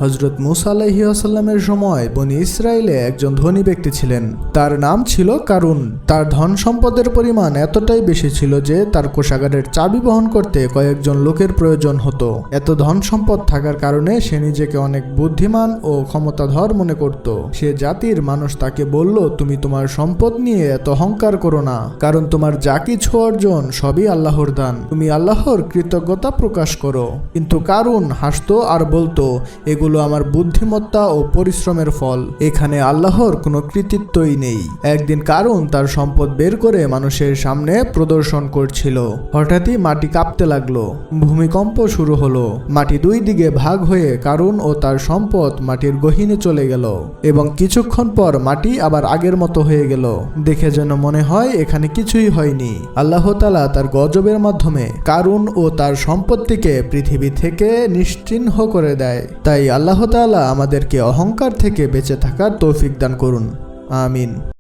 হযরত মূসা আলাইহিস সালামের সময় বনি ইসরায়েলে একজন ধনী ব্যক্তি ছিলেন। তার নাম ছিল কারুন। তার ধন সম্পদের পরিমাণ এতটাই বেশি ছিল যে তার কোষাগারের চাবি বহন করতে কয়েকজন লোকের প্রয়োজন হতো। এত ধন সম্পদ থাকার কারণে সে নিজেকে অনেক বুদ্ধিমান ও ক্ষমতাধর মনে করত। সে জাতির মানুষ তাকে বলল, তুমি তোমার সম্পদ নিয়ে এত অহংকার করো না, কারণ তোমার যা কিছু অর্জন সবই আল্লাহর দান। তুমি আল্লাহর কৃতজ্ঞতা প্রকাশ করো। কিন্তু কারুন হাসতো আর বলতো, এগুলো আমার বুদ্ধিমত্তা ও পরিশ্রমের ফল, এখানে আল্লাহর কোনো কৃতিত্বই নেই। একদিন কারুন তার সম্পদ বের করে মানুষের সামনে প্রদর্শন করছিল। হঠাৎই মাটি কাঁপতে লাগলো, ভূমিকম্প শুরু হলো। মাটি দুই দিকে ভাগ হয়ে কারুন ও তার সম্পদ মাটির গহীনে চলে গেল এবং কিছুক্ষণ পর মাটি আবার আগের মতো হয়ে গেল। দেখে যেন মনে হয় এখানে কিছুই হয়নি। আল্লাহ তাআলা তার গজবের মাধ্যমে কারুন ও তার সম্পত্তিকে পৃথিবী থেকে নিশ্চিহ্ন করে দেয়। তাই আল্লাহ তাআলা আমাদেরকে অহংকার থেকে বেঁচে থাকার তৌফিক দান করুন। আমিন।